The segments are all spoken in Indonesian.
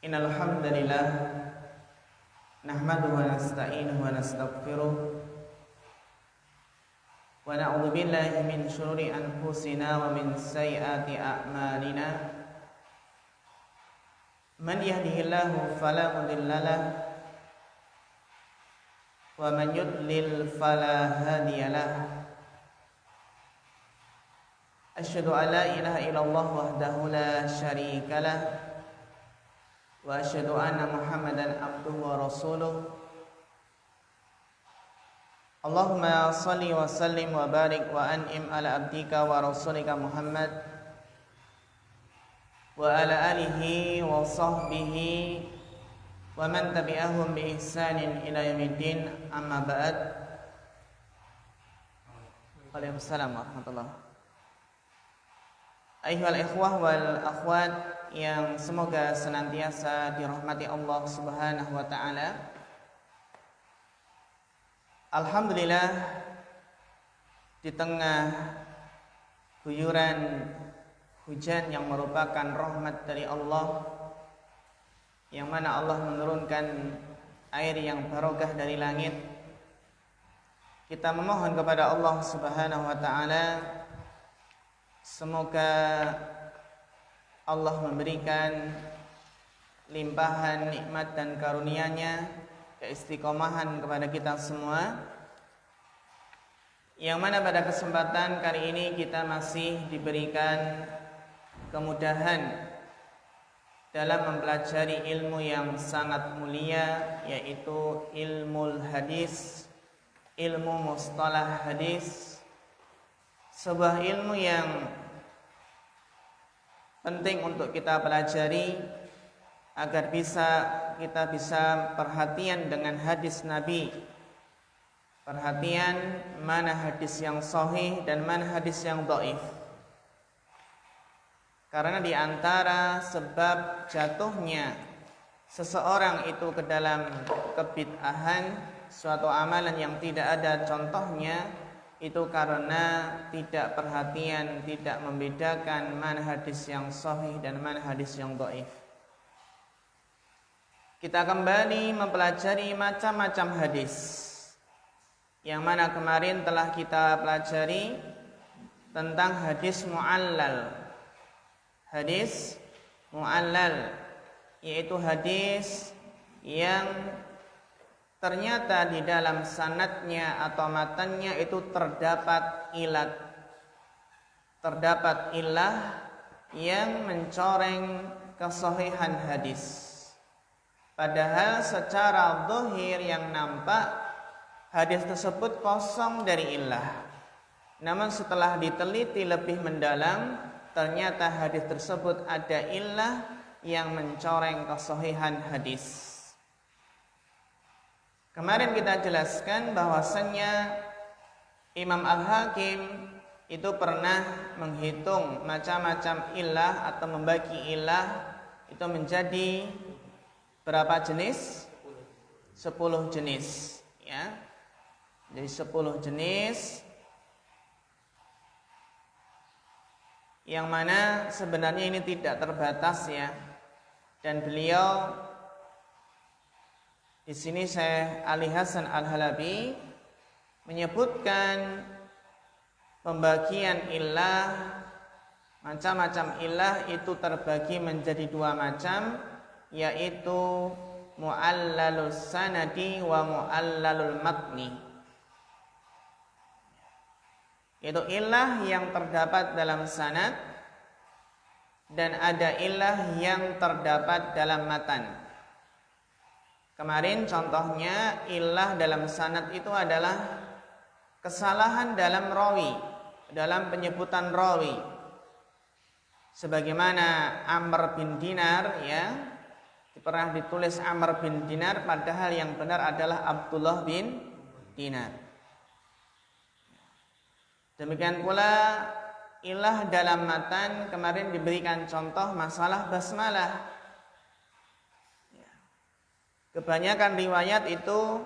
Innal hamdalillah nahmaduhu wa nasta'inuhu wa nastaghfiruh wa na'udzu billahi min shururi anfusina wa min sayyiati a'malina. Man yahdihillahu fala mudilla lahu wa man yudlil fala hadiya lahu. Asyhadu an la ilaha illallah wahdahu la syarika lahu wa asyhadu anna Muhammadan abduhu wa rasuluh. Allahumma shalli wa sallim wa barik wa an'im ala abdika wa rasulika Muhammad wa ala alihi wa sahbihi wa man tabi'ahum bi ihsanin ila yaumiddin, amma ba'd. Waalaikumsalam warahmatullahi wabarakatuh. Ayyuhal ikhwah wal akhwat yang semoga senantiasa dirahmati Allah Subhanahu wa taala. Alhamdulillah, di tengah guyuran hujan yang merupakan rahmat dari Allah, yang mana Allah menurunkan air yang barokah dari langit, kita memohon kepada Allah Subhanahu wa taala semoga Allah memberikan limpahan nikmat dan karunia-Nya, keistiqomahan kepada kita semua, yang mana pada kesempatan kali ini kita masih diberikan kemudahan dalam mempelajari ilmu yang sangat mulia, yaitu ilmu hadis, ilmu mustalah hadis, sebuah ilmu yang penting untuk kita pelajari agar kita bisa perhatian dengan hadis Nabi, perhatian mana hadis yang sahih dan mana hadis yang dhaif. Karena di antara sebab jatuhnya seseorang itu ke dalam kebid'ahan, suatu amalan yang tidak ada contohnya, itu karena tidak perhatian, tidak membedakan mana hadis yang sahih dan mana hadis yang dhaif. Kita kembali mempelajari macam-macam hadis, yang mana kemarin telah kita pelajari tentang hadis mu'allal. Hadis mu'allal yaitu hadis yang ternyata di dalam sanadnya atau matannya itu terdapat ilah yang mencoreng kesahihan hadis. Padahal secara zahir yang nampak hadis tersebut kosong dari ilah. Namun setelah diteliti lebih mendalam, ternyata hadis tersebut ada ilah yang mencoreng kesahihan hadis. Kemarin kita jelaskan bahwasannya Imam Al-Hakim itu pernah menghitung macam-macam ilah atau membagi ilah itu menjadi berapa jenis? 10 jenis, ya. Jadi 10 jenis, yang mana sebenarnya ini tidak terbatas, ya. Dan beliau di sini Syekh Ali Hasan Al-Halabi menyebutkan pembagian ilah, macam-macam ilah itu terbagi menjadi 2 macam, yaitu mu'allalus sanadi wa mu'allalul matni. Yaitu ilah yang terdapat dalam sanad dan ada ilah yang terdapat dalam matan. Kemarin contohnya ilah dalam sanad itu adalah kesalahan dalam rawi, dalam penyebutan rawi. Sebagaimana Amr bin Dinar, ya, pernah ditulis Amr bin Dinar padahal yang benar adalah Abdullah bin Dinar. Demikian pula ilah dalam matan, kemarin diberikan contoh masalah basmalah. Kebanyakan riwayat itu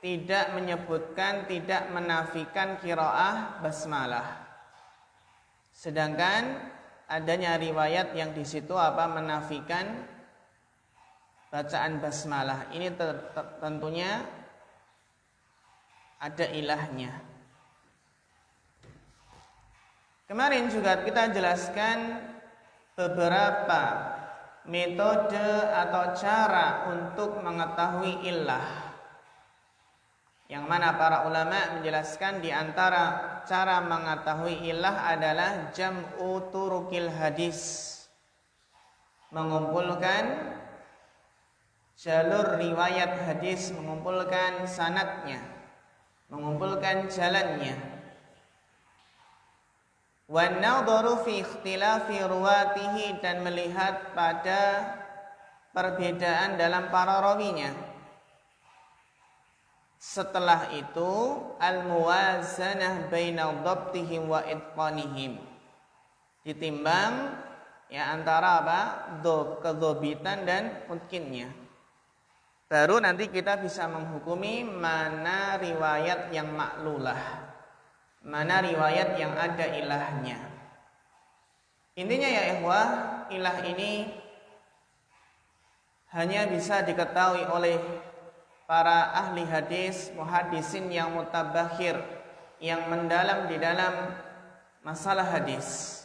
tidak menyebutkan, tidak menafikan qiraah basmalah. Sedangkan adanya riwayat yang di situ menafikan bacaan basmalah ini tentunya ada ilahnya. Kemarin juga kita jelaskan beberapa metode atau cara untuk mengetahui ilah, yang mana para ulama menjelaskan di antara cara mengetahui ilah adalah jam'u turukil hadis, mengumpulkan jalur riwayat hadis, mengumpulkan sanadnya, mengumpulkan jalannya. Wan nadharu fi ikhtilafi ruwatihi, dan melihat pada perbedaan dalam para rawinya. Setelah itu al-muwazanah baina dhabtihim wa itqanihim, ditimbang ya antara apa? Kedhabitan dan mungkinnya. Baru nanti kita bisa menghukumi mana riwayat yang maklulah, mana riwayat yang ada ilahnya. Intinya ya ikhwah, ilah ini hanya bisa diketahui oleh para ahli hadis, muhaddisin yang mutabakhir, yang mendalam di dalam masalah hadis.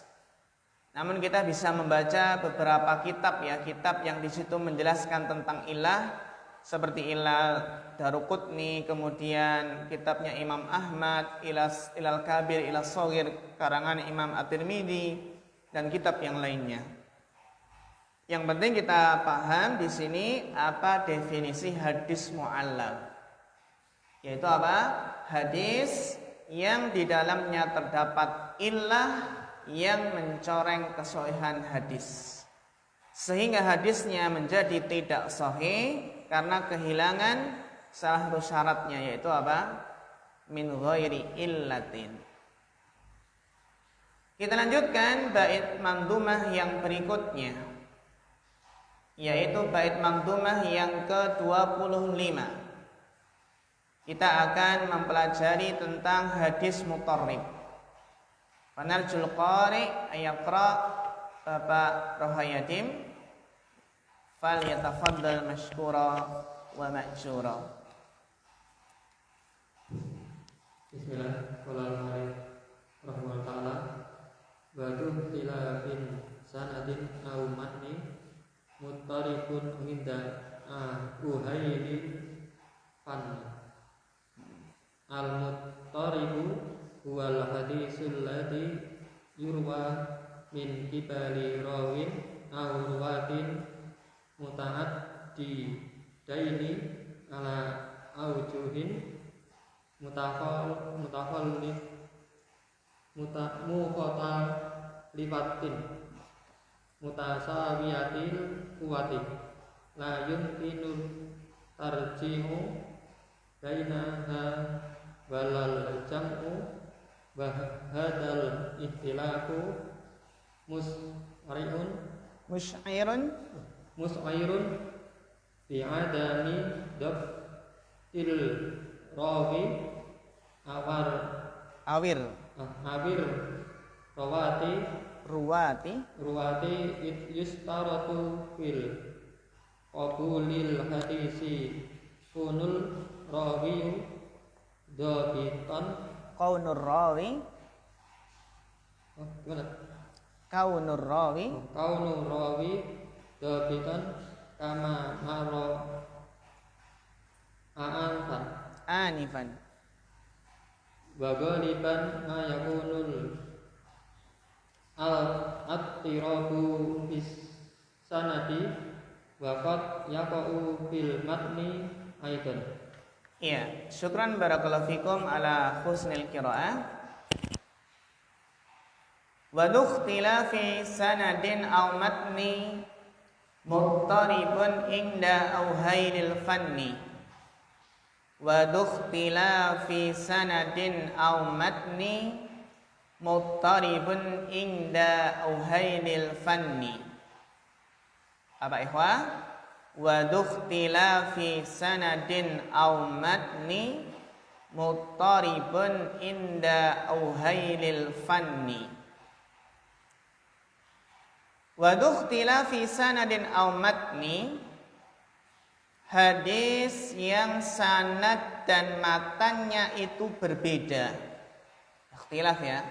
Namun kita bisa membaca beberapa kitab ya, kitab yang di situ menjelaskan tentang ilah, seperti Ilal Daruqutni, kemudian kitabnya Imam Ahmad, Ilal Kabir, Ilal Shaghir karangan Imam At-Tirmidzi, dan kitab yang lainnya. Yang penting kita paham di sini apa definisi hadis mu'allal, yaitu apa? Hadis yang di dalamnya terdapat illah yang mencoreng kesohihan hadis, sehingga hadisnya menjadi tidak sahih karena kehilangan salah satu syaratnya, yaitu apa? Min ghairi illatin. Kita lanjutkan bait mandhumah yang berikutnya, yaitu bait mandhumah yang ke-25. Kita akan mempelajari tentang hadis mutarrib. Panarjul qari ayaqra Bapak Rohayadim, fal yatafaddal mashkura wa ma'jura. Bismillahirrahmanirrahim. Ta'ala badu khilafin sanadin aw matni muttarifun inda uhayli fan. Al-muttarifu huwal hadisul ladzi yurwa min qibali rawin aw ruwatin muta'addidaini ala aujuhin mukhalifatin mutasawiyatil quwwati la yumkinu tarjihu bainaha walal jam'u wa hadzal ikhtilafu mus'airun bi'adami dabtil rawi awir ruwati yustaratu fil qabulil hadisi kunul rawi dhabitan Kaunur rawi dhabitan kama maro anifan wa ghaliban ma yakunul al-attirabu bis sanadi wa qad yaqa'u fil matni aidan. Iya, syukran barakallahu fikum ala husnil qiraah. Wa dukhtilafi sanadin aw matni muttaribun inda auhailil fanni. Wa dukhtilafi sanadin aw matni muttaribun inda auhailil fanni. Apa ikhwah? Wa dukhtilafi sanadin aw matni muttaribun inda auhailil fanni. Wa dukhtilafi sanadin aw matni, hadis yang sanad dan matannya itu berbeda. Ikhtilaf ya.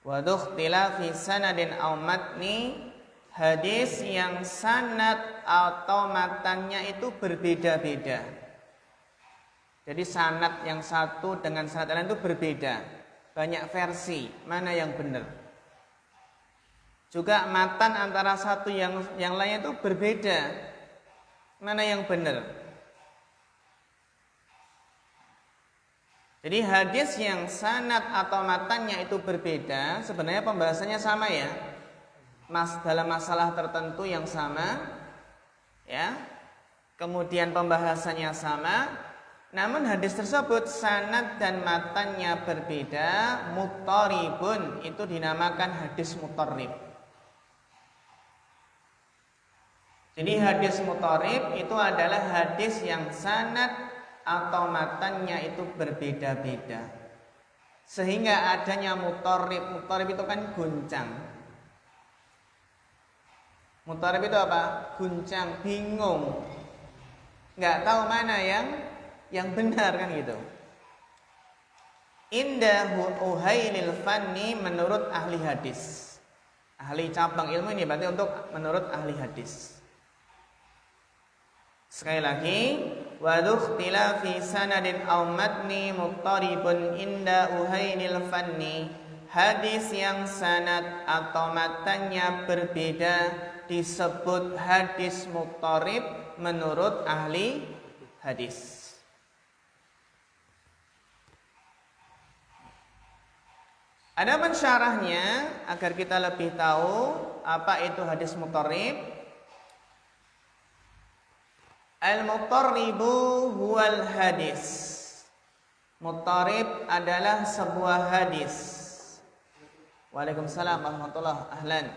Wa ikhtilafi sanadin aw matni, hadis yang sanad atau matannya itu berbeda-beda. Jadi sanad yang satu dengan sanad lain itu berbeda. Banyak versi, mana yang benar. Juga matan antara satu yang lain itu berbeda. Mana yang benar? Jadi hadis yang sanad atau matannya itu berbeda, sebenarnya pembahasannya sama ya. Dalam masalah tertentu yang sama, ya. Kemudian pembahasannya sama, namun hadis tersebut sanad dan matannya berbeda, muttaribun, itu dinamakan hadis muttarib. Jadi hadis muttarib itu adalah hadis yang sanad atau matannya itu berbeda-beda. Sehingga adanya muttarib itu kan guncang. Muttarib itu apa? Guncang, bingung. Enggak tahu mana yang benar kan gitu. Indahu uhailil fanni, menurut ahli hadis. Ahli cabang ilmu ini berarti untuk menurut ahli hadis. Sekali lagi, wa ikhtilafi sanadin aw matni muttaribun inda uhailil fanni, hadis yang sanad atau matannya berbeda disebut hadis muttarib menurut ahli hadis. Ada pensyarahnya agar kita lebih tahu apa itu hadis muttarib. Al-muttarribu huwal hadis. Muttarib adalah sebuah hadis. Waalaikumsalam warahmatullahi ahlan.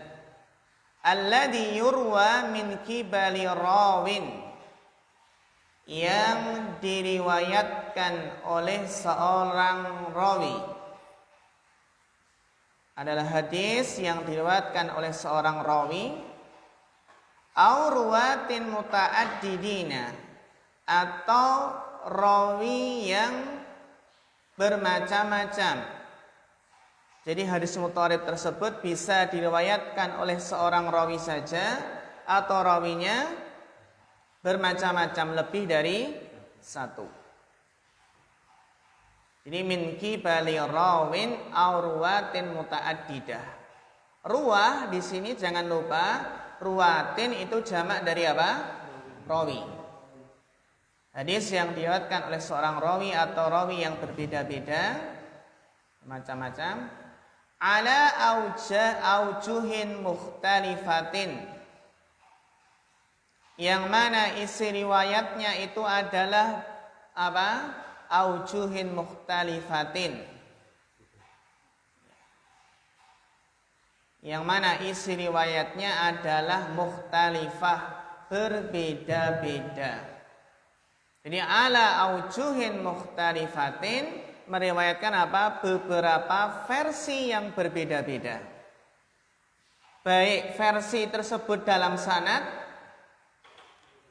Alladhi yurwa min kibali rawin, yang diriwayatkan oleh seorang rawi. Adalah hadis yang diriwayatkan oleh seorang rawi. Au ruwatin muta'addidina, atau rawi yang bermacam-macam. Jadi hadis muttarib tersebut bisa diriwayatkan oleh seorang rawi saja, atau rawinya bermacam-macam, lebih dari satu. Jadi min kibali rawin aw ruwatin muta'addidah. Ruwah di sini jangan lupa, ruwatin itu jamak dari apa? Rawi. Hadis yang diriwayatkan oleh seorang rawi atau rawi yang berbeda-beda, macam-macam. Ala aujuhin mukhtalifatin, yang mana isi riwayatnya itu adalah apa? Aujuhin mukhtalifatin, yang mana isi riwayatnya adalah mukhtalifah, berbeda-beda. Jadi ala aujuhin mukhtalifatin meriwayatkan apa? Beberapa versi yang berbeda-beda. Baik versi tersebut dalam sanad,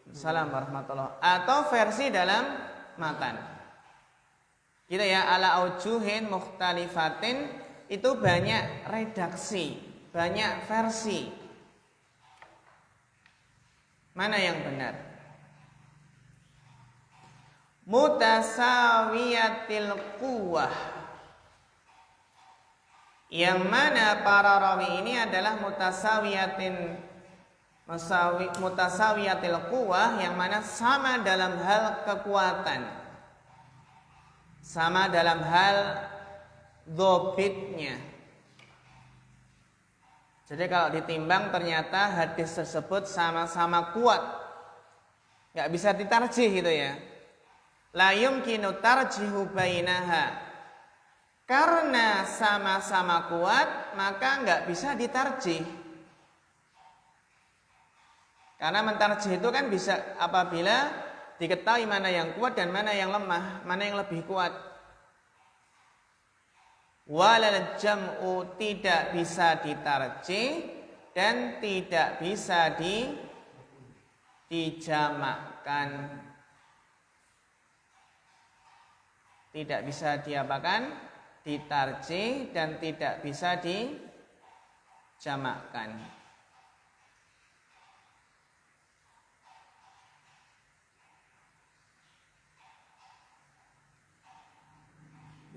Assalamualaikum warahmatullahi, atau versi dalam matan. Gitu ya, ala aujuhin mukhtalifatin itu banyak redaksi, banyak versi. Mana yang benar? Mutasawiyatil quwwah, yang mana para rawi ini adalah mutasawiyatil quwwah, yang mana sama dalam hal kekuatan, sama dalam hal dhobitnya. Jadi kalau ditimbang ternyata hadis tersebut sama-sama kuat, nggak bisa ditarjih gitu ya. La yumkinu tarjihu bainaha, karena sama-sama kuat maka nggak bisa ditarjih. Karena mentarjih itu kan bisa apabila diketahui mana yang kuat dan mana yang lemah, mana yang lebih kuat. Walal jam'u, tidak bisa ditarjih dan tidak bisa dijamakkan. Tidak bisa diapakan? Ditarjih dan tidak bisa dijamakkan.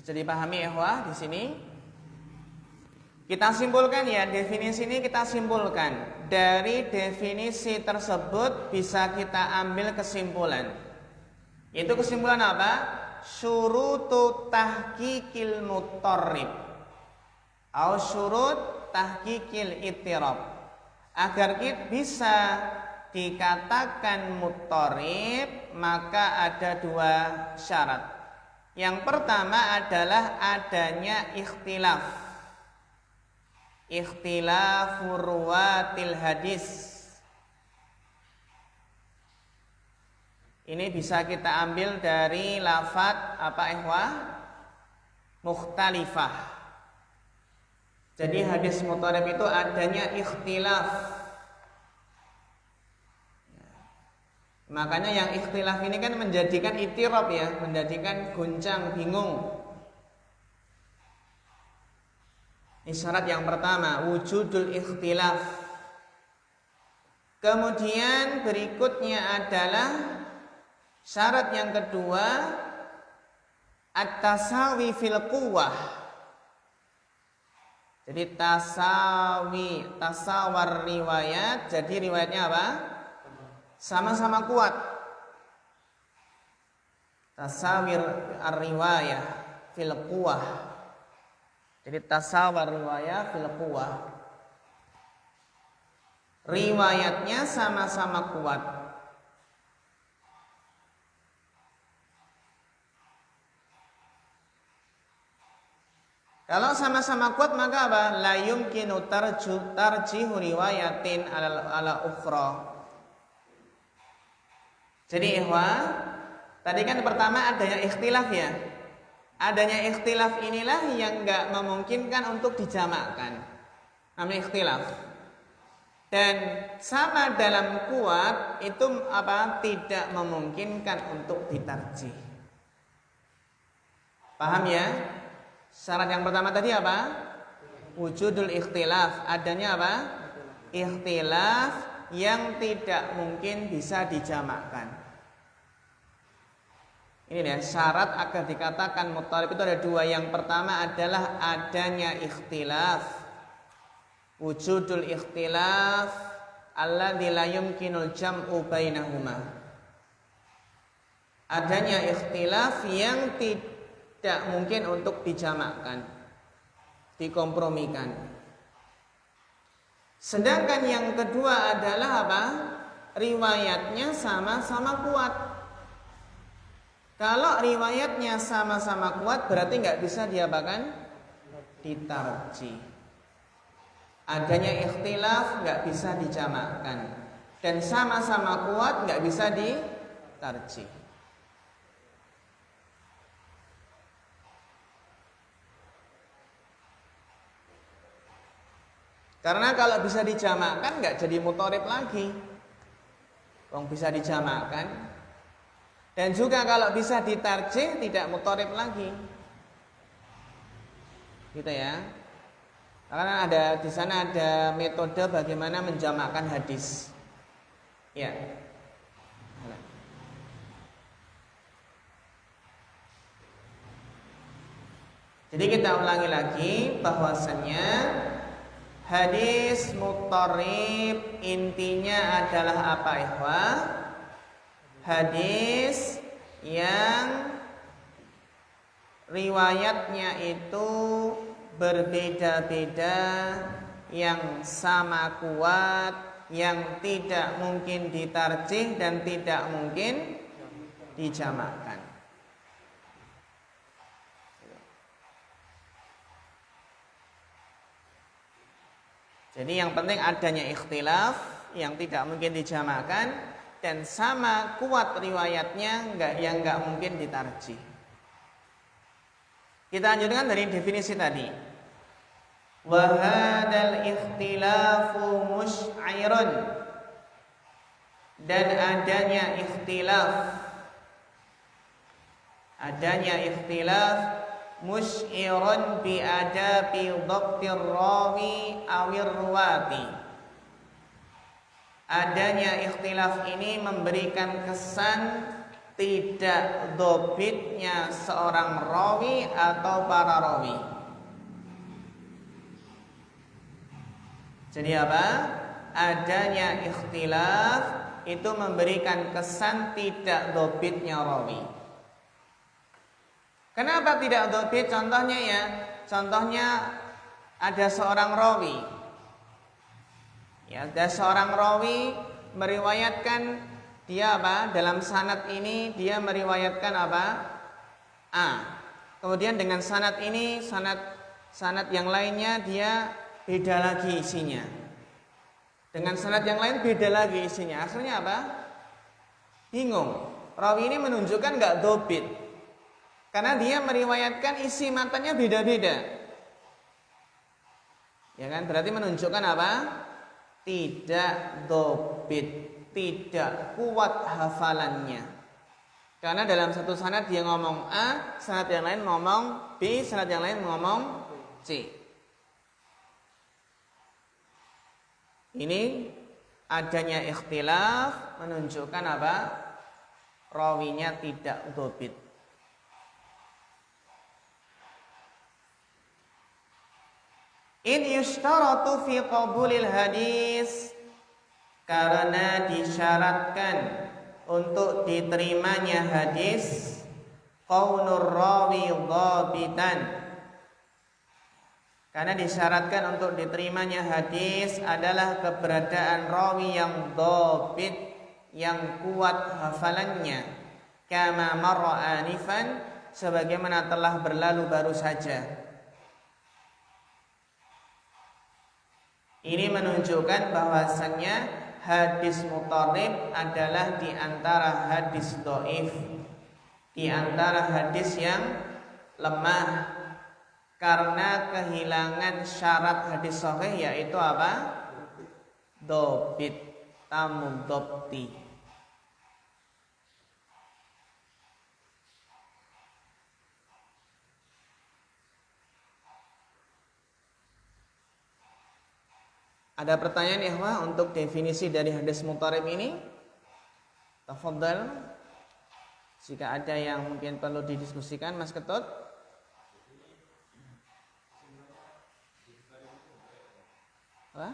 Bisa dipahami ikhwah di sini? Kita simpulkan ya, definisi ini kita simpulkan. Dari definisi tersebut bisa kita ambil kesimpulan. Yaitu kesimpulan apa? Syurutu tahqiqil muttarrib atau syurut tahqiqil ittirab. Agar kita bisa dikatakan muttarrib, maka ada dua syarat. Yang pertama adalah adanya ikhtilaf. Ikhtilafur ruwatil hadis. Ini bisa kita ambil dari lafadz apa ikhwah? Mukhtalifah. Jadi hadis muttarib itu adanya ikhtilaf. Makanya yang ikhtilaf ini kan menjadikan ittirab ya, menjadikan goncang, bingung. Ini syarat yang pertama, wujudul ikhtilaf. Kemudian berikutnya adalah syarat yang kedua, at-tasawi fil quwwah. Jadi tasawar riwayat, jadi riwayatnya apa? Sama-sama kuat. Tasawir ar-riwayah fil quwwah. Jadi tasawar riwayah fil quwwah. Riwayatnya sama-sama kuat. Kalau sama-sama kuat maka apa? La yumkinu tarjihu riwayatin ala ukhra. Jadi ikhwah, tadi kan pertama adanya ikhtilaf ya. Adanya ikhtilaf inilah yang enggak memungkinkan untuk dijamakkan. Namanya ikhtilaf. Dan sama dalam kuat itu apa? Tidak memungkinkan untuk ditarjih. Paham ya? Syarat yang pertama tadi apa? Wujudul ikhtilaf. Adanya apa? Ikhtilaf yang tidak mungkin bisa dijamakkan. Ini ya, syarat agar dikatakan muttarib itu ada dua. Yang pertama adalah adanya ikhtilaf. Wujudul ikhtilaf alladzi la yumkinul jam'u bainahuma. Adanya ikhtilaf yang tidak mungkin untuk dijamakkan, dikompromikan. Sedangkan yang kedua adalah apa? Riwayatnya sama-sama kuat. Kalau riwayatnya sama-sama kuat berarti nggak bisa diapakan? Ditarjih. Adanya ikhtilaf nggak bisa dijamakkan. Dan sama-sama kuat nggak bisa ditarjih. Karena kalau bisa dijamakkan nggak jadi muttarib lagi. Wong bisa dijamakkan. Dan juga kalau bisa ditarjih tidak muttarib lagi. Gitu ya. Karena ada di sana ada metode bagaimana menjamakkan hadis. Ya. Jadi kita ulangi lagi bahwasannya hadis muttarib intinya adalah apa ikhwah? Hadis yang riwayatnya itu berbeda-beda, yang sama kuat, yang tidak mungkin ditarjih dan tidak mungkin dijamakkan. Jadi yang penting adanya ikhtilaf yang tidak mungkin dijamakkan dan sama kuat riwayatnya yang enggak mungkin ditarjih. Kita lanjutkan dari definisi tadi. Wa hadzal ikhtilafu musy'irun dan adanya ikhtilaf mus'iran bi adabi dhabtir rawi awir ruwati. Adanya ikhtilaf ini memberikan kesan tidak dhabitnya seorang rawi atau para rawi. Jadi apa? Adanya ikhtilaf itu memberikan kesan tidak dhabitnya rawi. Kenapa tidak dhabit? Contohnya ya, contohnya ada seorang rawi. Ya, ada seorang rawi meriwayatkan dia apa? Dalam sanad ini dia meriwayatkan apa? A. Kemudian dengan sanad ini, sanad yang lainnya dia beda lagi isinya. Dengan sanad yang lain beda lagi isinya. Akhirnya apa? Bingung. Rawi ini menunjukkan enggak dhabit. Karena dia meriwayatkan isi matanya beda-beda. Ya kan? Berarti menunjukkan apa? Tidak dhabit, tidak kuat hafalannya. Karena dalam satu sanad dia ngomong A, sanad yang lain ngomong B, sanad yang lain ngomong C. Ini adanya ikhtilaf menunjukkan apa? Rawinya tidak dhabit. In yushtaratu fi qabulil hadis, karena disyaratkan untuk diterimanya hadis qaulur rawi dhabitan. Karena disyaratkan untuk diterimanya hadis adalah keberadaan rawi yang dhabit, yang kuat hafalannya, kama marra anifan, sebagaimana telah berlalu baru saja. Ini menunjukkan bahwasannya hadis mutharib adalah di antara hadis dhaif, di antara hadis yang lemah, karena kehilangan syarat hadis sahih, yaitu apa? Dhabit, tamud dhabti. Ada pertanyaan ikhwah untuk definisi dari hadis mutharib ini? Tafadhal. Jika ada yang mungkin perlu didiskusikan, Mas Ketut. Apa?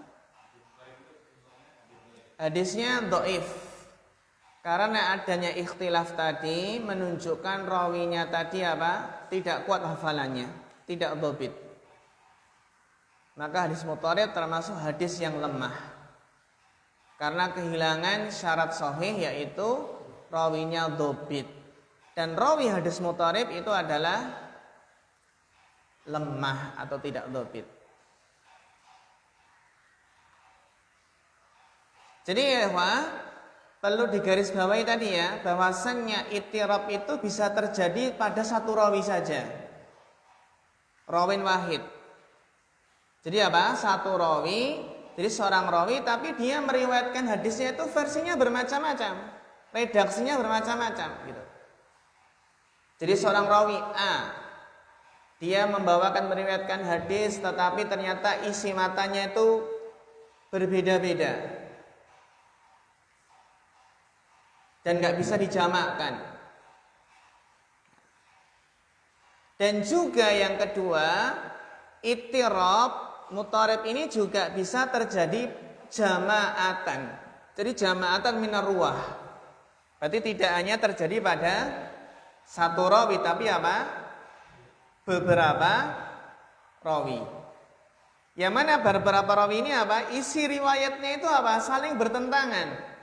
Hadisnya dhaif. Karena adanya ikhtilaf tadi menunjukkan rawinya tadi apa? Tidak kuat hafalannya, tidak dhabit. Maka hadis mutharib termasuk hadis yang lemah. Karena kehilangan syarat sahih, yaitu rawinya dhabit. Dan rawi hadis mutharib itu adalah lemah atau tidak dhabit. Jadi ya, perlu digarisbawahi tadi ya, bahwasannya ittirab itu bisa terjadi pada satu rawi saja. Rawin wahid. Jadi apa? Satu rawi, jadi seorang rawi tapi dia meriwayatkan hadisnya itu versinya bermacam-macam, redaksinya bermacam-macam gitu. Jadi seorang rawi A, dia membawakan meriwayatkan hadis tetapi ternyata isi matanya itu berbeda-beda dan nggak bisa dijamakkan. Dan juga yang kedua, ittirab mutharib ini juga bisa terjadi jama'atan. Jadi jama'atan minar ruwah. Berarti tidak hanya terjadi pada satu rawi, tapi apa? Beberapa rawi. Yang mana beberapa rawi ini apa? Isi riwayatnya itu apa? Saling bertentangan.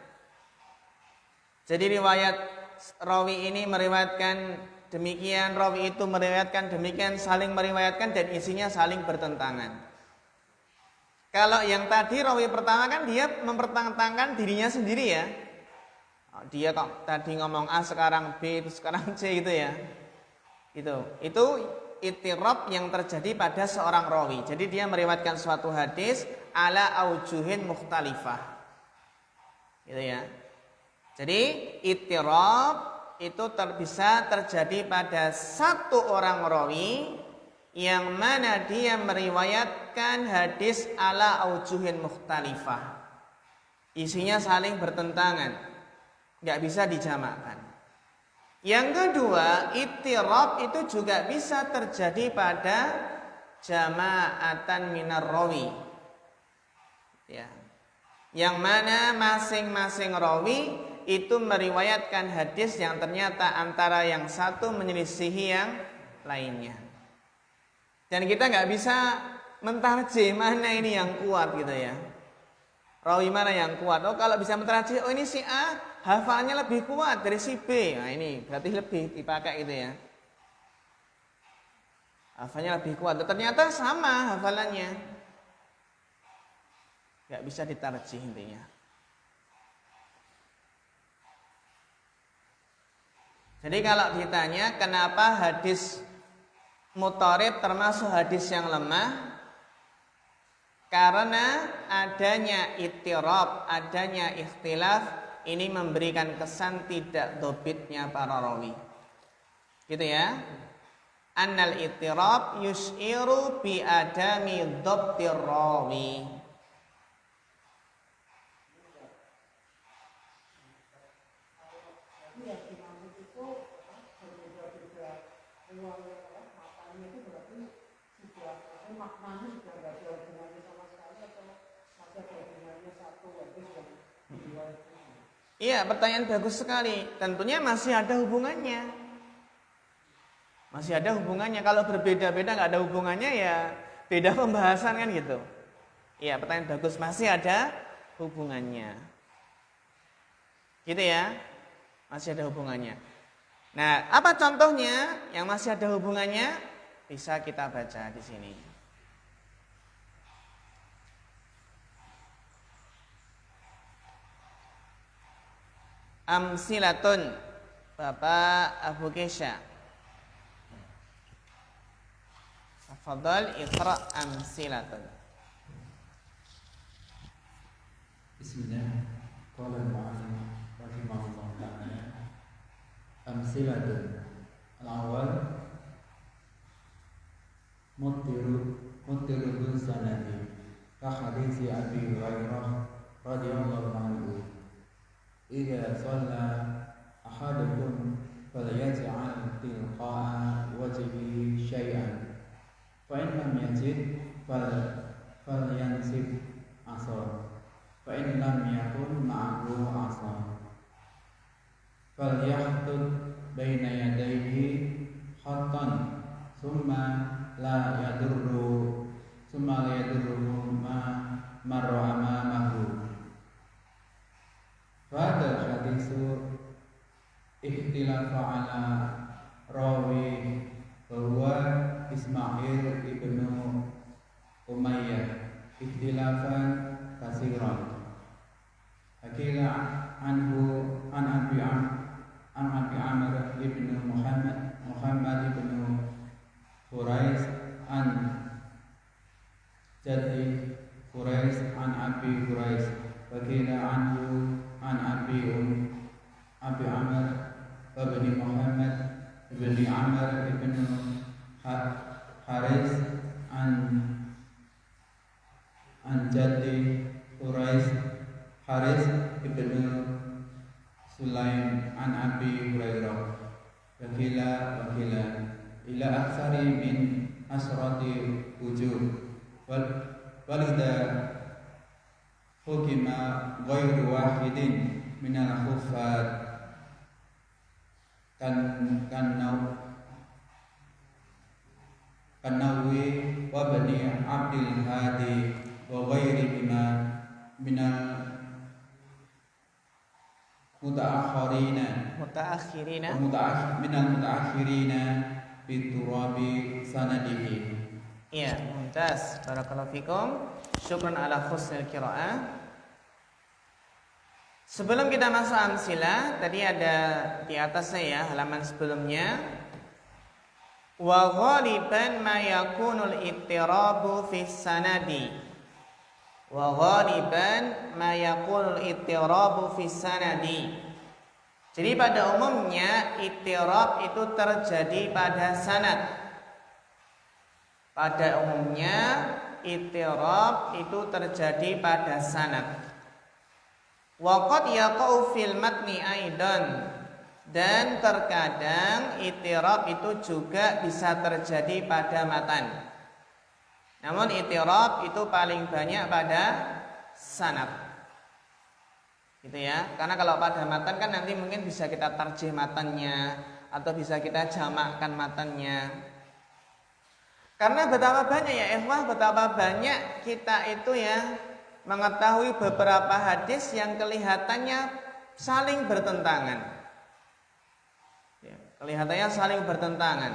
Jadi riwayat rawi ini meriwayatkan demikian, rawi itu meriwayatkan demikian, saling meriwayatkan dan isinya saling bertentangan. Kalau yang tadi rawi pertama kan dia mempertentangkan dirinya sendiri ya. Dia kok tadi ngomong A, sekarang B, sekarang C gitu ya. Itu ittirab yang terjadi pada seorang rawi. Jadi dia meriwayatkan suatu hadis ala aujuhin mukhtalifah. Gitu ya. Jadi ittirab itu bisa terjadi pada satu orang rawi yang mana dia meriwayatkan hadis ala aujuhin mukhtalifah. Isinya saling bertentangan, nggak bisa dijamakkan. Yang kedua, ittirab itu juga bisa terjadi pada jama'atan minar rawi. Ya. Yang mana masing-masing rawi itu meriwayatkan hadis yang ternyata antara yang satu menyelisihi yang lainnya. Dan kita nggak bisa mentarjih mana ini yang kuat gitu ya. Rawi mana yang kuat? Oh kalau bisa mentarjih, oh ini si A hafalannya lebih kuat dari si B. Nah ini berarti lebih dipakai gitu ya. Hafalnya lebih kuat. Ternyata sama hafalannya. Nggak bisa ditarjih intinya. Jadi kalau ditanya kenapa hadis mutarib termasuk hadis yang lemah? Karena adanya ittirab, adanya ikhtilaf, ini memberikan kesan tidak dobitnya para rawi. Gitu ya. Annal ittirab yus'iru bi adami dobtir rawi. Iya, pertanyaan bagus sekali. Tentunya masih ada hubungannya. Masih ada hubungannya. Kalau berbeda-beda nggak ada hubungannya ya beda pembahasan kan gitu. Iya, pertanyaan bagus. Masih ada hubungannya. Gitu ya. Masih ada hubungannya. Nah, apa contohnya yang masih ada hubungannya? Bisa kita baca di sini. Amsilatun, Bapak Abu Kesha. Tafadhal iqra amsilatun. Bismillah. Qala al-mu'allif rahimahullah ta'ala. Amsilatun. Al-awwal muttiru bin sanadi ka hadisi Abi Hurairah radhiyallahu anhu. Idza shalla ahadukum falyaj'al tilqa'a wajhihi syai'an fa in lam yajid falyansib asar fa in lam yakun ma'ahu asar falyahtut baina yadayhi khattan summa la yadurru ma marra amamahu. Fadal hadisu ikhtilafa ala rawi bahwa Ismail ibnu Umayyah ikhtilafan kasiran. Hakila anhu an Abi Amr ibnu Muhammad ibnu Quraish an Jaddi Quraish an Abi Quraish. Wakila anhu an Abi Amr ibni Muhammad ibni Amr ibni Haris an Jaddi Quraish Haris ibni Sulaim an Abi Hurairah. Wakila ila aksari min asrati wujuh walida hukima ghairu wahidin minal khuffat Nawawi wa bani Abdul Hadi wa ghairi bima minal mutaakhirina minal mutaakhirina biturabi sanadihi. Iya, mumtaz. Barakallahu fikum. Syukran ala husnil qiraah. Sebelum kita masuk amsilah, tadi ada di atas saya halaman sebelumnya. Wa ghaliban ma yakunul ittirabu fi sanadi. Wa ghaliban ma yakunul ittirabu fi sanadi. Jadi pada umumnya ittirab itu terjadi pada sanad. Pada umumnya ittirab itu terjadi pada sanad. Wa qad yaqa'u fil matni aidan, dan terkadang ittirab itu juga bisa terjadi pada matan. Namun ittirab itu paling banyak pada sanad. Gitu ya. Karena kalau pada matan kan nanti mungkin bisa kita tarjih matannya atau bisa kita jamakkan matannya. Karena betapa banyak ya ikhwah, betapa banyak kita itu ya mengetahui beberapa hadis yang kelihatannya saling bertentangan. Ya, kelihatannya saling bertentangan.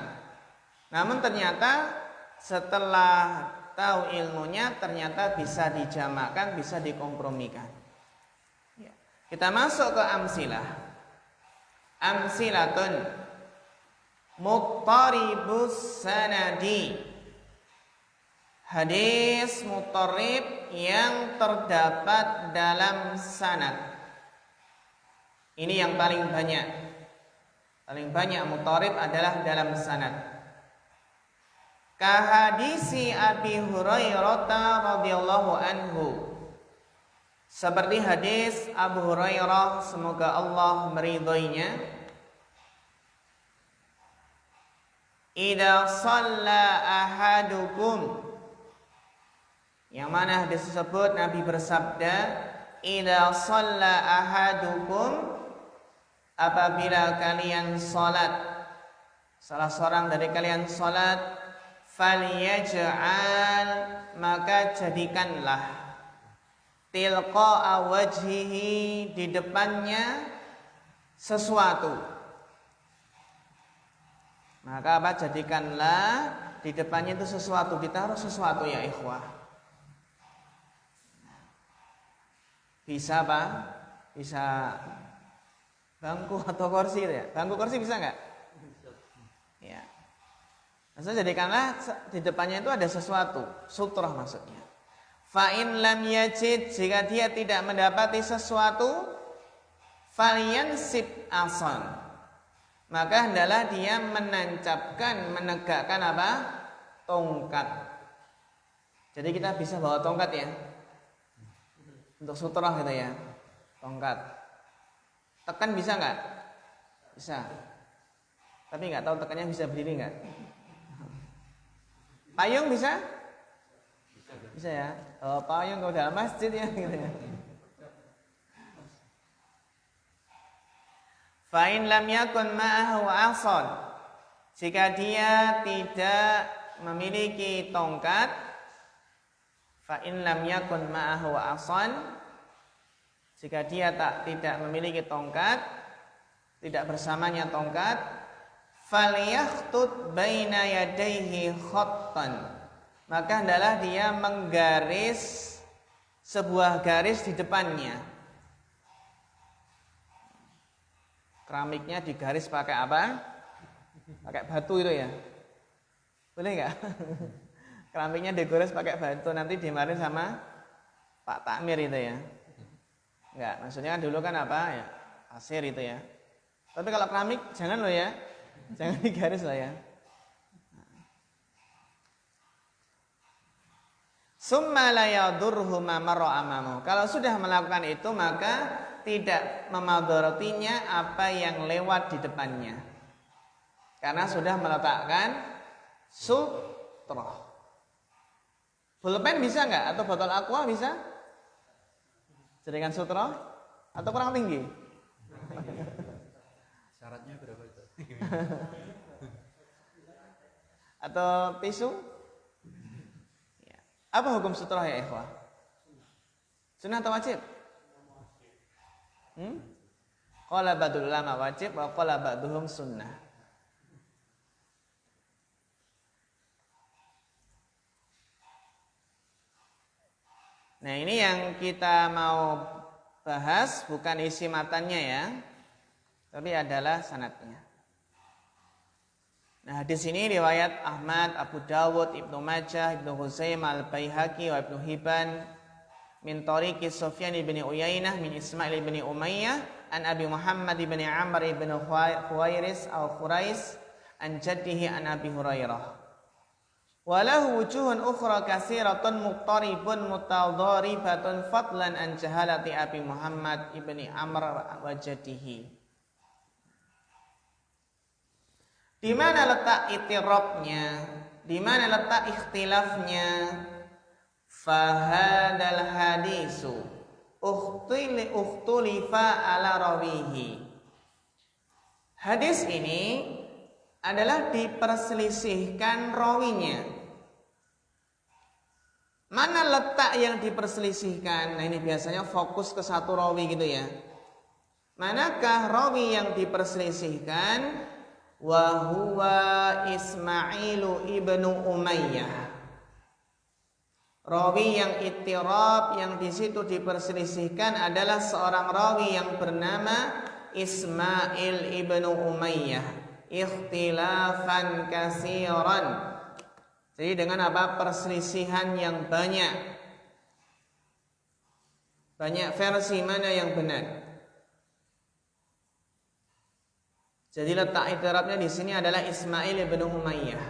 Namun ternyata setelah tahu ilmunya ternyata bisa dijamakkan, bisa dikompromikan. Ya. Kita masuk ke amsilah. Amsilatun muttaribus sanadi. Hadis muttarib yang terdapat dalam sanad. Ini yang paling banyak. Paling banyak muttarib adalah dalam sanad. Kahadisi Abi Hurairah radhiyallahu anhu. Seperti hadis Abu Hurairah, semoga Allah meridhoinya. Idza shalla ahadukum, yang mana hadis tersebut Nabi bersabda, idza shalla ahadukum, apabila kalian salat, salah seorang dari kalian salat, falyaj'al, maka jadikanlah, tilqa'a wajhihi, di depannya sesuatu. Maka apa? Jadikanlah di depannya itu sesuatu, ditaruh sesuatu ya ikhwah. Bisa apa? Bisa bangku atau kursi ya? Bangku kursi bisa nggak? Ya. Maksudnya jadikanlah di depannya itu ada sesuatu, sutrah maksudnya. Fa in lam yajid, jika dia tidak mendapati sesuatu, falyansib asan, maka hendaklah dia menancapkan, menegakkan apa? Tongkat. Jadi kita bisa bawa tongkat ya, untuk sutrah gitu ya, tongkat. Tekan bisa nggak? Bisa. Tapi nggak tahu tekannya bisa berdiri nggak? Payung bisa? Bisa ya. Oh, payung kalau dalam masjid ya gitu ya. Fa in lam yakun ma'ahu 'asan, jika dia tidak memiliki tongkat, fa in lam yakun ma'ahu 'asan, jika dia tidak memiliki tongkat, tidak bersamanya tongkat, falyakhtut baina yadayhi khattan, maka hendaklah dia menggaris sebuah garis di depannya. Keramiknya digaris pakai apa? Pakai batu itu ya. Boleh nggak? Keramiknya digaris pakai batu, nanti dimarahin sama Pak Takmir itu ya. Enggak, maksudnya kan dulu kan apa ya? Pasir itu ya. Tapi kalau keramik jangan loh ya. Jangan digaris lah ya. Summa la yadurruhu ma marra amamu. Kalau sudah melakukan itu maka tidak memadharatinya apa yang lewat di depannya. Karena sudah meletakkan sutrah. Pulpen bisa nggak? Atau botol aqua bisa? Jadikan sutrah? Atau kurang tinggi? Syaratnya berapa itu? Atau tisu? Ya. Apa hukum sutrah ya ikhwah? Sunnah atau wajib? Qala ba'dul ulama wajib wa qala ba'duhum sunnah. Nah, ini yang kita mau bahas, bukan isi matanya ya, tapi adalah sanadnya. Nah, hadis ini riwayat Ahmad, Abu Dawud, Ibnu Majah, Ibnu Huzaimah, Al-Baihaqi wa Ibnu Hibban min tariqi Sufyan bin Uyainah min Ismail bin Umayyah an Abi Muhammad ibn Amr ibn Khuwairis atau Khurais an jaddihi an Abi Hurairah. Walahu wujuhun ukhra katsiratun muqtaribun mutadharibatun fadlan an jahalati Abi Muhammad ibn Amr wa jaddihi. Di mana letak itirabnya? Di mana letak ikhtilafnya? Fahadal hadisu ukhtulifa ala rawihi. Hadis ini adalah diperselisihkan rawinya. Mana letak yang diperselisihkan? Nah ini biasanya fokus ke satu rawi gitu ya. Manakah rawi yang diperselisihkan? Wa huwa Ismailu ibnu Umayyah. Rawi yang ittirab yang di situ diperselisihkan adalah seorang rawi yang bernama Ismail ibnu Umayyah. Ikhtilafan katsiran. Jadi dengan apa? Perselisihan yang banyak. Banyak versi mana yang benar? Jadi letak i'tirabnya di sini adalah Ismail bin Umayyah.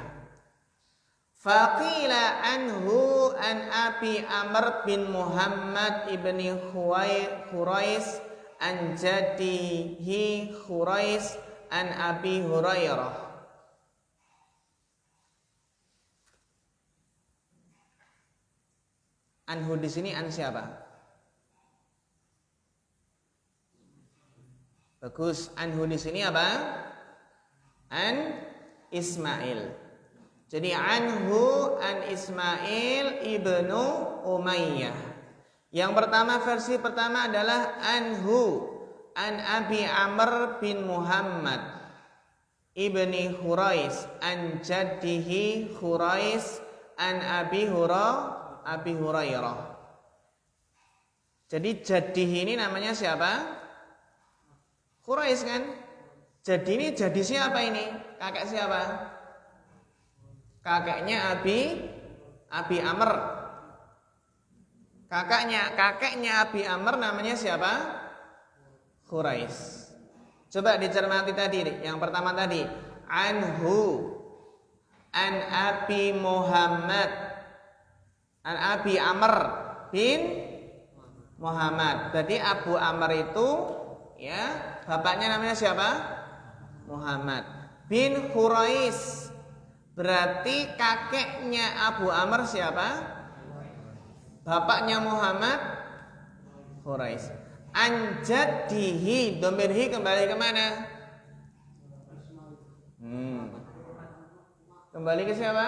Faqila anhu an Abi Amr bin Muhammad ibn Khurais an jaddihi Khurais an Abi Hurairah. Anhu di sini an siapa? Bagus, anhu di sini apa? An Ismail. Jadi anhu an Ismail ibnu Umayyah. Yang pertama, versi pertama adalah anhu an Abi Amr bin Muhammad ibni Khurais an jaddihi Khurais an Abi Hurairah. Jadi jaddihi ini namanya siapa? Khurais kan? Jadi ini jadi siapa ini? Kakek siapa? Kakeknya Abi Amr. Kakeknya Abi Amr namanya siapa? Khurais. Coba dicermati tadi, yang pertama tadi. Anhu an Abi Muhammad an Abi Amr bin Muhammad. Berarti Abu Amr itu ya, bapaknya namanya siapa? Muhammad bin Khurais. Berarti kakeknya Abu Amr siapa? Bapaknya Muhammad Khurais. Anjadihi, domirhi kembali kemana? Kembali ke siapa?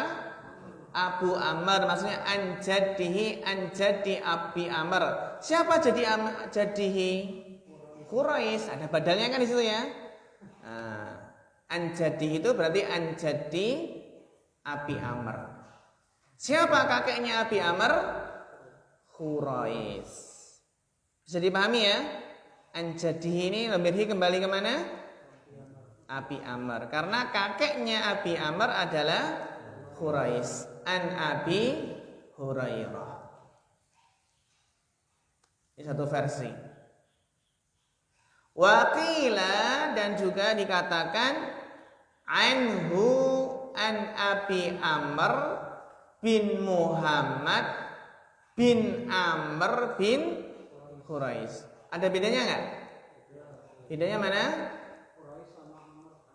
Abu Amr, maksudnya anjadihi, anjadi Abi Amr. Siapa jadihi? Khurais, ada badalnya kan di situ ya. Anjadi itu berarti anjadi Abi Amr. Siapa kakeknya Abi Amr? Khurais. Bisa dipahami ya? Anjadi ini lembahi kembali kemana? Abi Amr. Karena kakeknya Abi Amr adalah Khurais. An Abi Hurairah. Ini satu versi. Waqila, dan juga dikatakan anhu an Abi Amr bin Muhammad bin Amr bin Khurais. Ada bedanya enggak? Bedanya mana?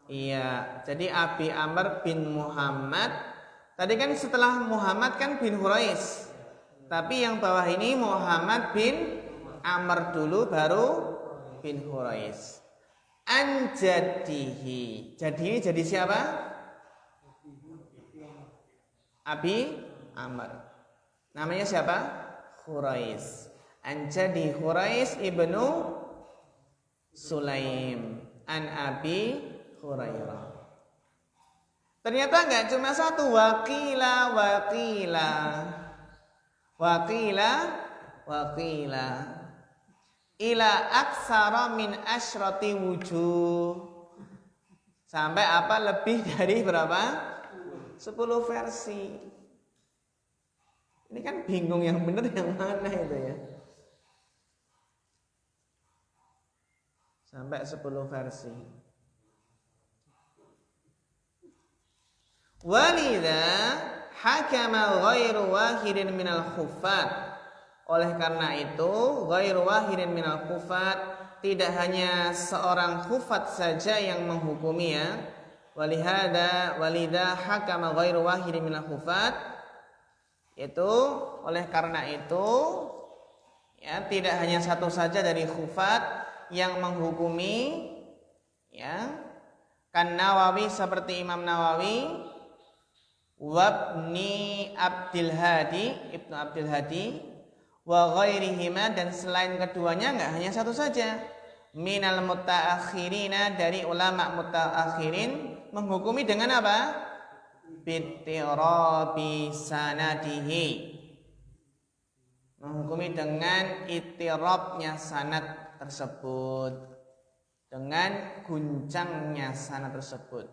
Iya, jadi Abi Amr bin Muhammad. Tadi kan setelah Muhammad kan bin Khurais. Tapi yang bawah ini Muhammad bin Amr dulu baru bin Khurais. Anjadihi. Jadi ini jadi siapa? Abi Amr. Namanya siapa? Khurais. Anjadi Khurais ibnu Sulaim an Abi Hurairah. Ternyata enggak cuma satu. Waqila ila aksara min asyrati wujuh. Sampai apa? Lebih dari berapa? 10 versi. Ini kan bingung yang benar yang mana itu ya. sampai 10 versi. Walidha hakama ghairu wahidin minal khufat. Oleh karena itu, ghairu wahidin minal khufat, tidak hanya seorang khufat saja yang menghukumi ya. Walidha hakama ghairu wahidin minal khufat, itu oleh karena itu ya, tidak hanya satu saja dari khufat yang menghukumi ya. Kan Nawawi, seperti Imam Nawawi, wabni Abdul Hadi, Ibnu Abdul Hadi, wa ghairihima, dan selain keduanya enggak hanya satu saja, minal mutaakhirina, dari ulama mutaakhirin, menghukumi dengan apa? Bittirabi sanadihi, menghukumi dengan ittirabnya sanad tersebut, dengan guncangnya sanad tersebut.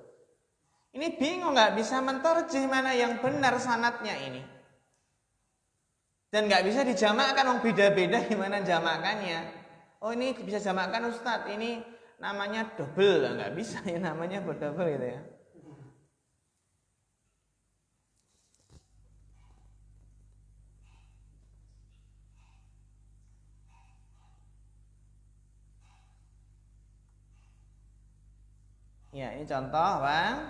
Ini bingung, nggak bisa mentarjih mana yang benar sanadnya ini, dan nggak bisa dijamakkan, beda-beda gimana jamakannya. Oh ini bisa jamakkan Ustadz, ini namanya double, nggak bisa ya namanya double gitu ya. Ya ini contoh apa?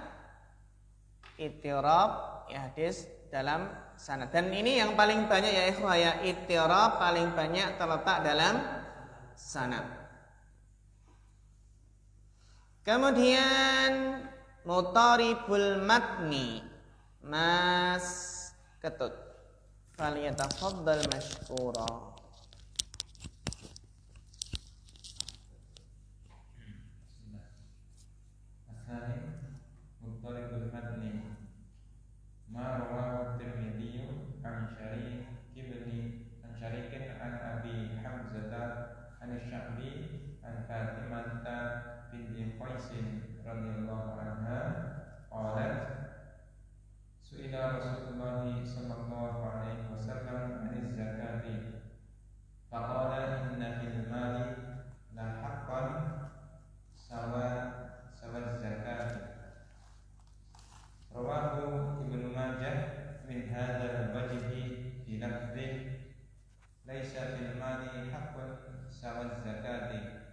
Ittirab ya hadis dalam sanad. Dan ini yang paling banyak ya ikhwah ya, ittirab paling banyak terletak dalam sanad. Kemudian mutaribul matni, Mas Ketut, falyatafaddal mashkura. Mutaribul matni ma rawahu Tirmidzi an Syarikin an Abi Hamzah an Sya'bi an Fatimah binti Qais radhiyallahu anha qalat su'ila Rasulullah sallallahu alaihi wasallam an zakati faqala inna fil mali la haqqan sawa zakati. Rawahu Ibnu Majah min hadzal wajhi bi lafzi laisa fil mali haqqun sawa zakati.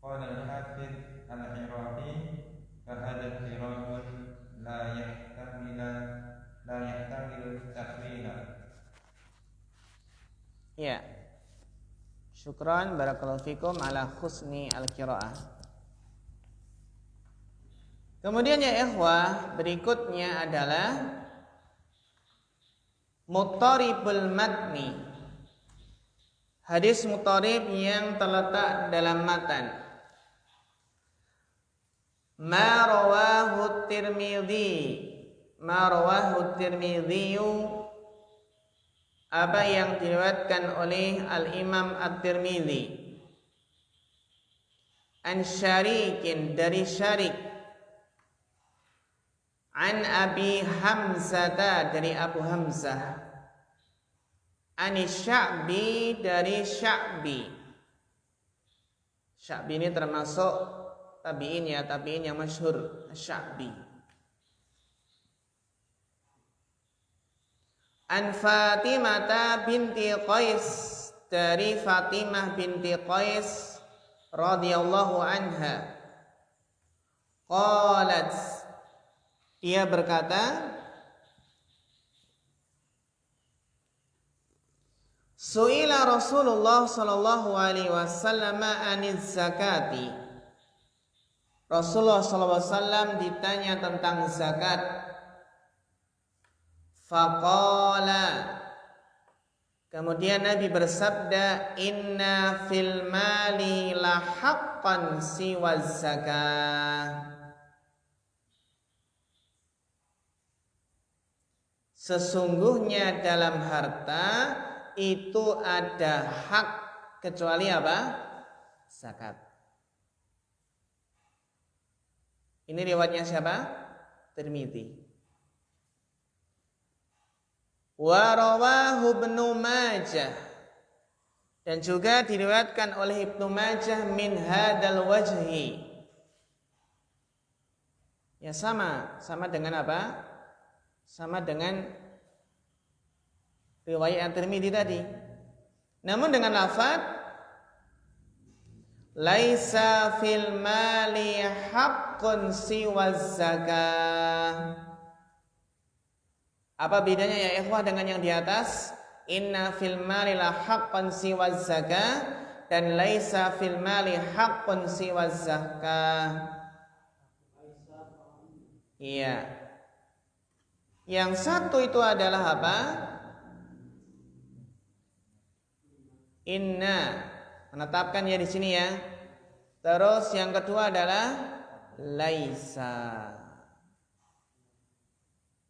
Qala al-Hafidz al-Iraqi fa hadha al-firaq la yahtamilu takwila. Ya. Syukran barakallahu fikum ala husni al-qiraah. Kemudian ya ikhwah, berikutnya adalah mutaribul matni, hadis mutarib yang terletak dalam matan. Ma rawahu Tirmidzi, apa yang diriwayatkan oleh Al-Imam At-Tirmidzi, an Syarikin, dari Syarik, an Abi Hamzah, dari Abu Hamzah, an Sya'bi, dari Sya'bi. Sya'bi ini termasuk tabi'in ya, tabi'in yang masyhur, Sya'bi. An Fatimah binti Qais, dari Fatimah binti Qais radhiyallahu anha, qalat, dia berkata, su'ila Rasulullah sallallahu alaihi wasallam aniz zakati. Rasulullah sallallahu alaihi wasallam ditanya tentang zakat. Faqala, kemudian Nabi bersabda, inna fil mali la haqqan siwa zakah. Sesungguhnya dalam harta itu ada hak kecuali apa? Zakat. Ini riwayatnya siapa? Tirmidzi. Wa rawahu Ibnu Majah, Dan juga diriwayatkan oleh Ibnu Majah min hadal wajhi. Ya sama dengan apa? Sama dengan riwayat At-Tirmidzi tadi. Namun dengan lafaz laisa fil mali haqqun siwa zakah. Apa bedanya ya ikhwah dengan yang di atas? Inna fil mali la haqqan siwa zakah dan laisa fil mali haqqun siwa zakah. Iya. Yang satu itu adalah apa? Inna, menetapkan ya di sini ya. Terus yang kedua adalah laisa.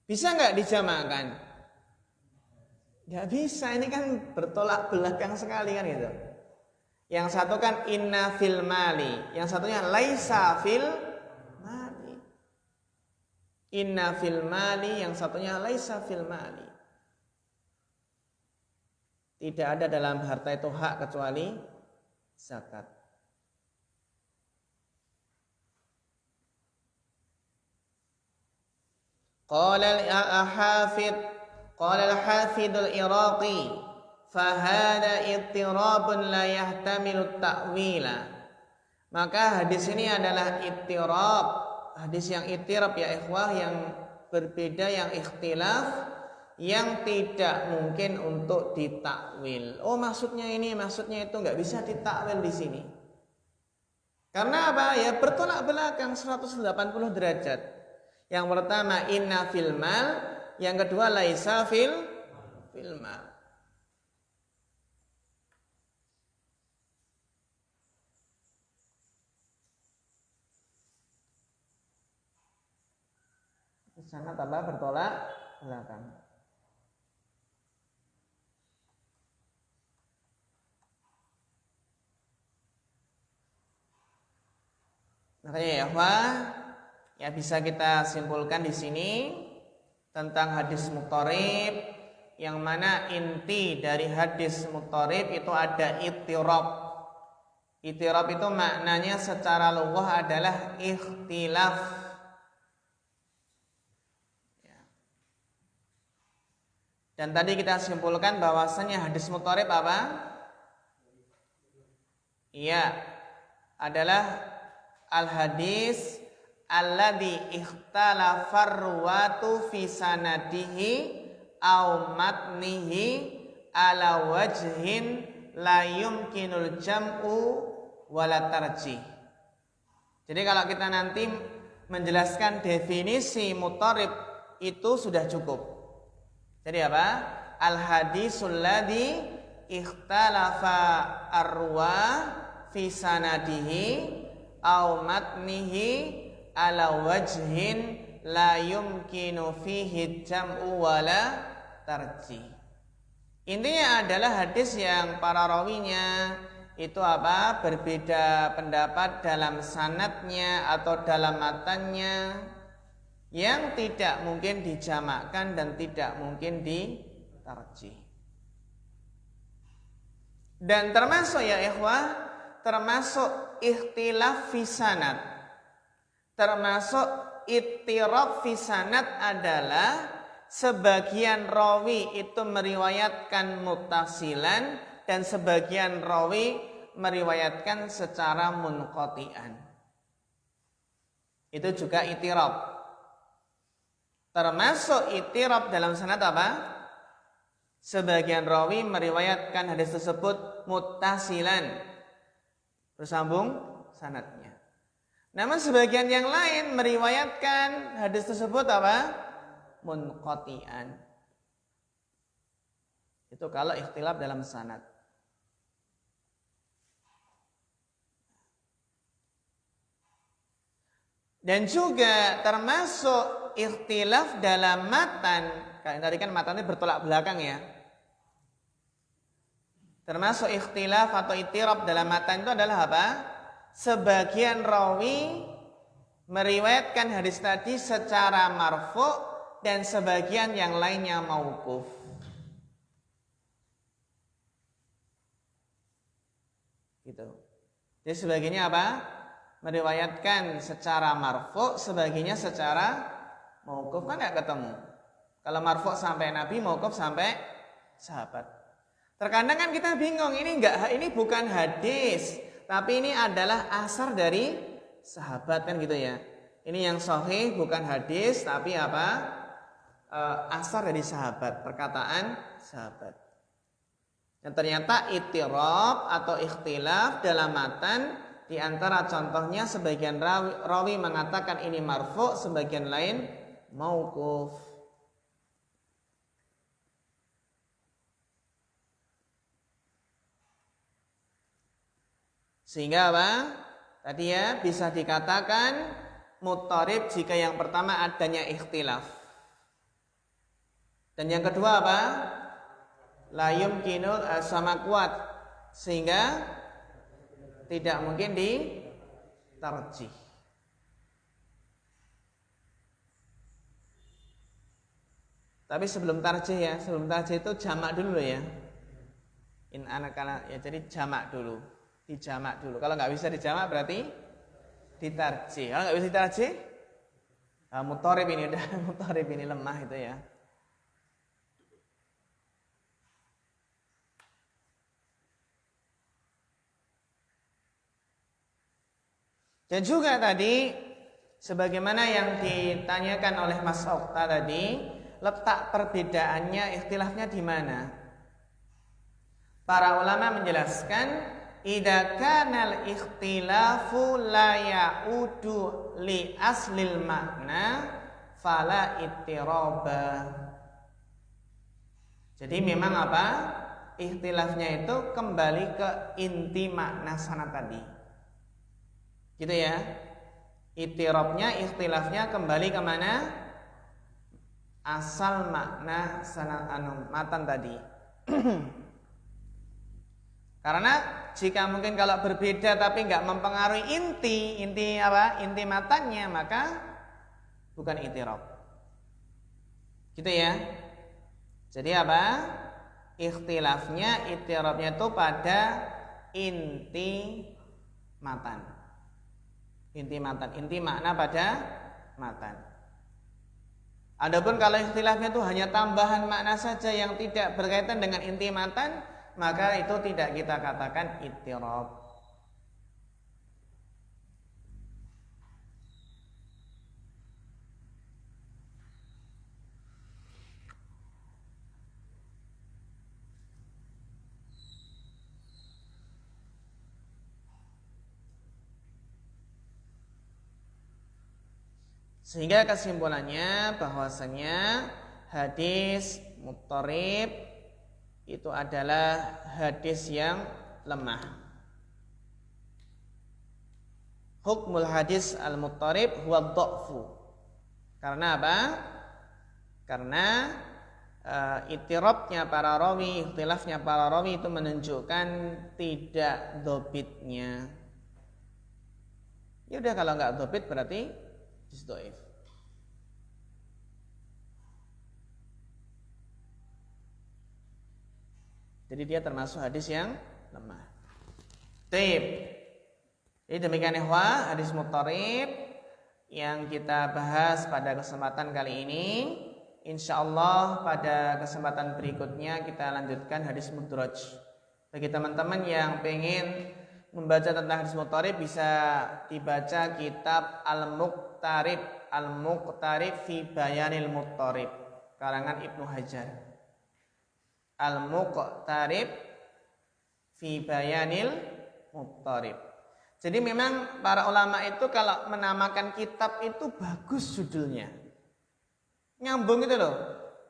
Bisa nggak dijamakkan? Nggak bisa, ini kan bertolak belakang sekali kan gitu. Yang satu kan inna fil mali, yang satunya laisa fil mali. Inna fil mali, yang satunya laisa fil mali. Tidak ada dalam harta itu hak kecuali zakat. Qala al-hafidh al-Iraqi fahada ittirabun la yahtamilu ta'wila. Maka hadis ini adalah ittirab, hadis yang ittirab ya ikhwah, yang berbeda, yang ikhtilaf, yang tidak mungkin untuk ditakwil. Oh maksudnya ini, maksudnya itu, nggak bisa ditakwil di sini. Karena apa? Ya bertolak belakang 180 derajat. Yang pertama inna fil mal, yang kedua laisa fil mal. Sangat apa? Bertolak belakang. Makanya ya bisa kita simpulkan di sini tentang hadis muttarib, yang mana inti dari hadis muttarib itu ada ittirab. Ittirab itu maknanya secara lughah adalah ikhtilaf. Ya. Dan tadi kita simpulkan bahwasanya hadis muttarib apa? Iya, adalah al-hadis alladzi ikhtalafar ruwatu fi sanadihi aw matnihi ala wajhin la yumkinul jam'u wala tarjih. Jadi kalau kita nanti menjelaskan definisi muttarib itu sudah cukup. Jadi apa? Al-hadisul ladzi ikhtalafa ar-ruwa fi sanadihi aw matnihi ala wajhin la yumkinu fihi jam'u wala tarjih. Intinya adalah hadis yang para rawinya itu apa? Berbeda pendapat dalam sanadnya atau dalam matannya, yang tidak mungkin dijamakkan dan tidak mungkin ditarjih. Dan termasuk ya ikhwah, termasuk ikhtilaf fi sanad, termasuk ittirab fi sanad adalah sebagian rawi itu meriwayatkan muttasilan dan sebagian rawi meriwayatkan secara munqati'an. Itu juga ittirab. Termasuk ittirab dalam sanad apa? Sebagian rawi meriwayatkan hadis tersebut muttasilan, bersambung sanadnya. Namun sebagian yang lain meriwayatkan hadis tersebut apa? Munqati'an. Itu kalau ikhtilaf dalam sanad. Dan juga termasuk ikhtilaf dalam matan. Tadi kan matan itu bertolak belakang ya. Termasuk ikhtilaf atau ittirab dalam matan itu adalah apa? Sebagian rawi meriwayatkan hadis tadi secara marfu' dan sebagian yang lainnya mauquf. Gitu. Jadi sebagiannya apa? Meriwayatkan secara marfu, sebagiannya secara mauquf, kan nggak ketemu. Kalau marfu sampai Nabi, mauquf sampai sahabat. Terkadang kan kita bingung, ini bukan hadis, tapi ini adalah asar dari sahabat, kan gitu ya. Ini yang sahih bukan hadis, tapi apa? Asar dari sahabat, perkataan sahabat. Dan ternyata ittirab atau ikhtilaf dalam matan, di antara contohnya sebagian rawi mengatakan ini marfu, sebagian lain mauquf. Sehingga apa? Tadi ya bisa dikatakan muttarib jika yang pertama adanya ikhtilaf. Dan yang kedua apa? La yumkinul sama kuat, sehingga tidak mungkin ditarjih. Tapi sebelum tarjih itu jamak dulu ya. In anakana ya, jadi jamak dulu, dijamak dulu. Kalau nggak bisa dijamak berarti ditarjih. Kalau nggak bisa ditarjih, mutharib ini udah mutharib ini lemah itu ya. Dan juga tadi sebagaimana yang ditanyakan oleh Mas Okta tadi, letak perbedaannya, ikhtilafnya di mana? Para ulama menjelaskan, idza kanal ikhtilafu la ya'udu li aslil makna fala ittiraba. Jadi memang apa? Ikhtilafnya itu kembali ke inti makna sana tadi. Gitu ya. Ittirabnya, ikhtilafnya kembali ke mana? Asal makna sana matan tadi. Karena jika mungkin kalau berbeda tapi nggak mempengaruhi inti apa? Inti matannya, maka bukan ittirab. Gitu ya. Jadi apa? Ikhtilafnya, ittirabnya itu pada inti matan. Inti makna pada matan. Adapun kalau ikhtilafnya itu hanya tambahan makna saja yang tidak berkaitan dengan inti matan, maka itu tidak kita katakan ittirab. Sehingga kesimpulannya bahwasanya hadis muttarib itu adalah hadis yang lemah. Hukmul hadis al-muttarib huwa dha'fu. Karena apa? Karena ittirabnya para rawi, ikhtilafnya para rawi itu menunjukkan tidak dhabitnya. Ya udah, kalau enggak dhabit berarti dhaif. Jadi dia termasuk hadis yang lemah. Taib. Jadi demikian ikhwah, hadis muttarib yang kita bahas pada kesempatan kali ini. Insyaallah pada kesempatan berikutnya kita lanjutkan hadis mudraj. Bagi teman-teman yang pengen membaca tentang hadis muttarib, bisa dibaca kitab Al-Muqtarib fi Bayanil Muttarib karangan Ibnu Hajar. Al-Muqtarib fi Bayanil Muttarib. Jadi memang para ulama itu kalau menamakan kitab itu bagus judulnya. Nyambung gitu loh.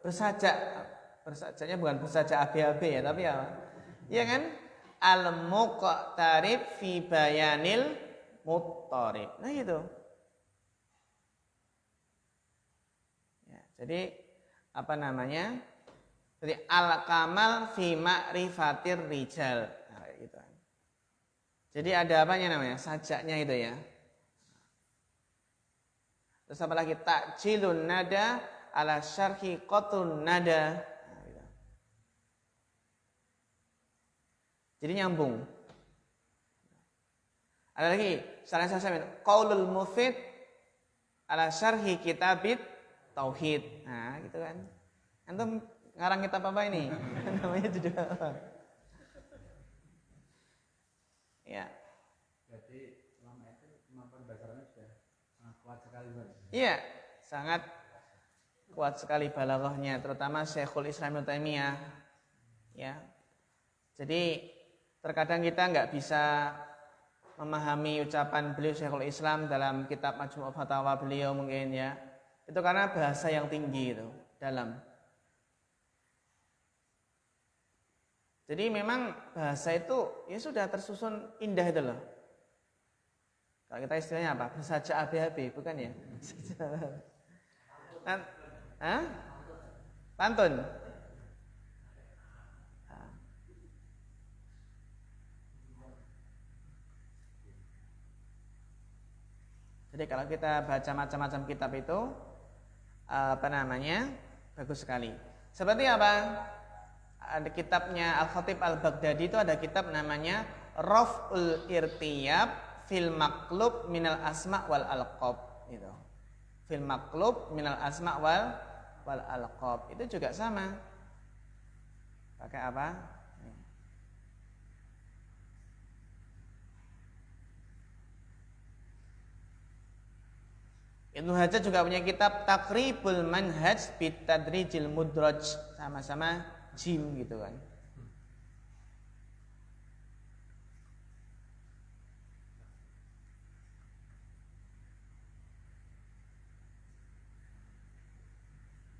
Bersajaknya bukan bersajak AB-AB ya, tapi apa? Iya kan? Al-Muqtarib fi Bayanil Muttarib. Nah gitu. Ya, jadi apa namanya? Jadi al-kamal fi ma'rifatir rijal. Nah, gitu. Jadi ada apanya namanya? Sajaknya itu ya. Terus apa lagi? Ta'jilun nada ala syarhi qatun nada. Nah, gitu. Jadi nyambung. Ada lagi, Syarah Syafi'i, qaulul mufid ala syarhi kitabit tauhid. Nah, gitu kan. Antum ngarang kitab apa ini? Namanya judul apa? Ya. Berarti ulama itu kemampuan bahasa Arabnya sudah sangat kuat sekali, Bang. Iya, sangat kuat sekali balaghahnya, terutama Syekhul Islam Ibnu Taimiyah. Ya. Jadi terkadang kita nggak bisa memahami ucapan beliau Syekhul Islam dalam kitab Majmu' Fatawa beliau mungkin ya. Itu karena bahasa yang tinggi itu, dalam. Jadi memang bahasa itu ya sudah tersusun indah itu loh. Kalau kita istilahnya apa? Saja ABAB, bukan ya? Hah? Pantun. Jadi kalau kita baca macam-macam kitab itu bagus sekali. Seperti apa? Ada kitabnya Al-Khatib Al-Baghdadi itu ada kitab namanya Raf'ul Irtiyab fil Maqlub minal Asma' wal Alqab gitu. Fil Maqlub minal Asma' wal Alqab. Itu juga sama. Pakai apa? Ibnu Hajar juga punya kitab Taqribul Manhaj Bitadrijil Mudraj, sama-sama jim gitu kan.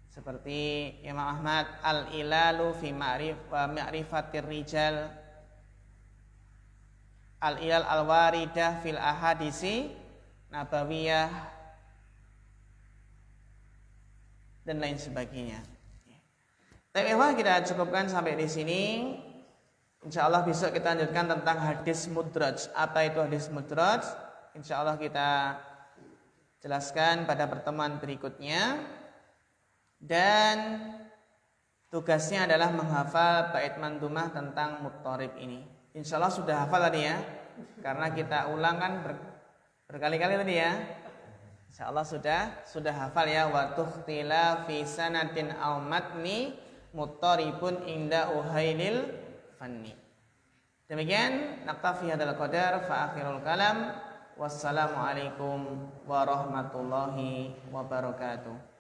Seperti Imam Ahmad Al-Ilalu fi Ma'rifatir Rijal, Al-Ilal Al-Waridah fil Ahadisi Nabawiyah, dan lain sebagainya. Tapi kita cukupkan sampai di sini. Insya Allah besok kita lanjutkan tentang hadis mudraj. Apa itu hadis mudraj? Insya Allah kita jelaskan pada pertemuan berikutnya. Dan tugasnya adalah menghafal bait mandumah tentang muttarib ini. Insya Allah sudah hafal tadi ya, karena kita ulang kan berkali-kali tadi ya. Insya Allah sudah hafal ya. Wa tukhtila fi sanatin aw matni muttaribun inda uhailil fanni. Demikian naktafi hadzal qadar fa akhirul kalam. Wassalamu alaikum warahmatullahi wabarakatuh.